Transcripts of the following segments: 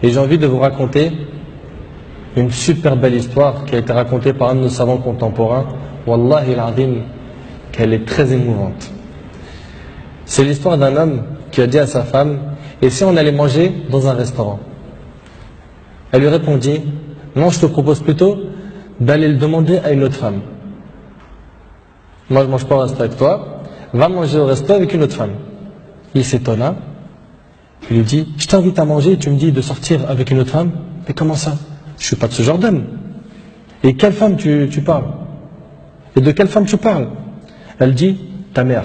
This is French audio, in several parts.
Et j'ai envie de vous raconter une super belle histoire qui a été racontée par un de nos savants contemporains. Wallahi al-azim, qu'elle est très émouvante. C'est l'histoire d'un homme qui a dit à sa femme: et si on allait manger dans un restaurant? Elle lui répondit: non, je te propose plutôt d'aller le demander à une autre femme. Moi, je ne mange pas au resto avec toi, va manger au resto avec une autre femme. Il s'étonna, il lui dit: je t'invite à manger et tu me dis de sortir avec une autre femme? Mais comment ça? Je ne suis pas de ce genre d'homme. Et quelle femme tu parles? Et de quelle femme tu parles? Elle dit: ta mère.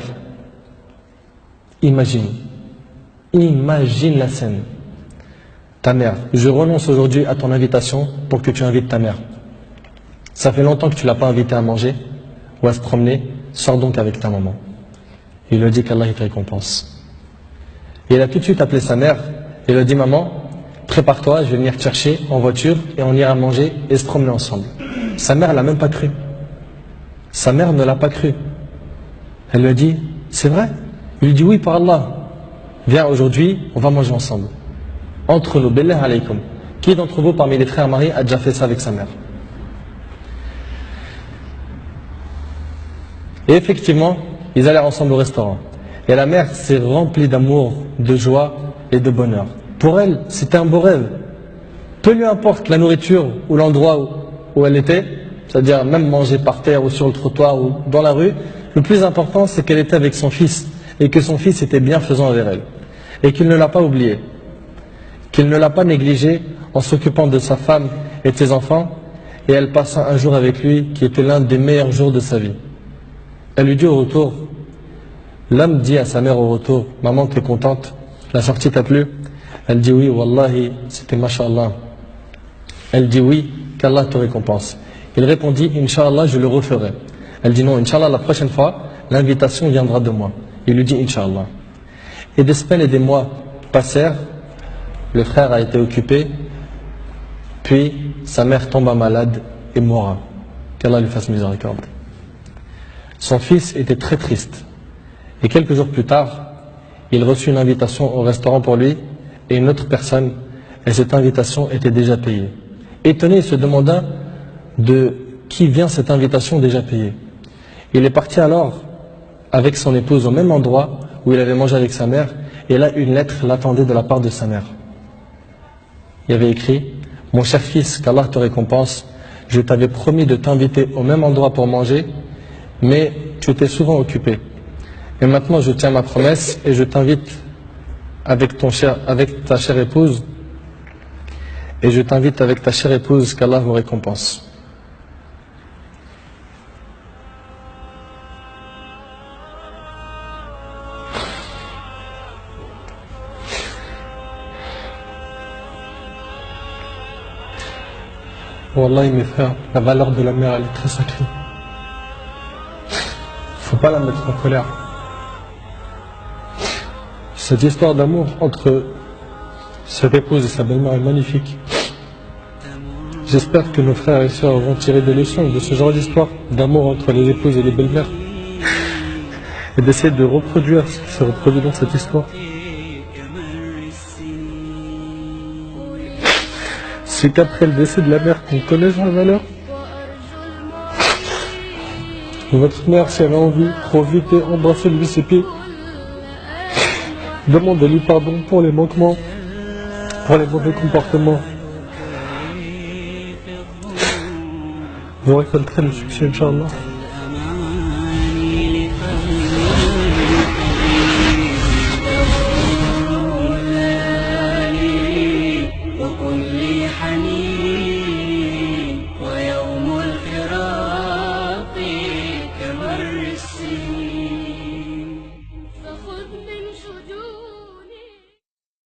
Imagine la scène. Ta mère, je renonce aujourd'hui à ton invitation pour que tu invites ta mère. Ça fait longtemps que tu ne l'as pas invitée à manger ou à se promener, sors donc avec ta maman. Il lui a dit qu'Allah te récompense. Et il a tout de suite appelé sa mère et lui a dit: maman, prépare-toi, je vais venir te chercher en voiture et on ira manger et se promener ensemble. Sa mère ne l'a même pas cru. Sa mère ne l'a pas cru. Elle lui a dit: c'est vrai? Il lui dit: oui, par Allah. Viens aujourd'hui, on va manger ensemble. Entre nous, billah alaykum. Qui d'entre vous parmi les frères mariés a déjà fait ça avec sa mère? Et effectivement, ils allèrent ensemble au restaurant. Et la mère s'est remplie d'amour, de joie et de bonheur. Pour elle, c'était un beau rêve. Peu lui importe la nourriture ou l'endroit où elle était, c'est-à-dire même manger par terre ou sur le trottoir ou dans la rue, le plus important c'est qu'elle était avec son fils et que son fils était bienfaisant envers elle. Et qu'il ne l'a pas oublié, qu'il ne l'a pas négligé en s'occupant de sa femme et de ses enfants, et elle passa un jour avec lui qui était l'un des meilleurs jours de sa vie. Elle lui dit au retour, l'homme dit à sa mère au retour: maman, t'es contente? La sortie t'a plu? Elle dit: oui, wallahi, c'était mashallah. Elle dit: oui, qu'Allah te récompense. Il répondit: Inch'Allah, je le referai. Elle dit: non, Inch'Allah, la prochaine fois, l'invitation viendra de moi. Il lui dit: Inch'Allah. Et des semaines et des mois passèrent, le frère a été occupé, puis sa mère tomba malade et mourra. Qu'Allah lui fasse miséricorde. Son fils était très triste. Et quelques jours plus tard, il reçut une invitation au restaurant pour lui et une autre personne, et cette invitation était déjà payée. Étonné, il se demanda de qui vient cette invitation déjà payée. Il est parti alors avec son épouse au même endroit où il avait mangé avec sa mère, et là une lettre l'attendait de la part de sa mère. Il y avait écrit: mon cher fils, qu'Allah te récompense, je t'avais promis de t'inviter au même endroit pour manger, mais tu étais souvent occupé. Et maintenant je tiens ma promesse et je t'invite avec ta chère épouse, et je t'invite avec ta chère épouse, qu'Allah vous récompense. Wallahi mes frères, la valeur de la mère elle est très sacrée. Faut pas la mettre en colère. Cette histoire d'amour entre cette épouse et sa belle-mère est magnifique. J'espère que nos frères et sœurs vont tirer des leçons de ce genre d'histoire d'amour entre les épouses et les belles-mères et d'essayer de reproduire ce qui se reproduit dans cette histoire. C'est qu'après le décès de la mère qu'on connaît sa valeur. Votre mère, si elle a envie, profitez, embrassez-lui ses pieds. Demandez-lui pardon pour les manquements, pour les mauvais comportements. Vous récolterez le succès, Inch'Allah.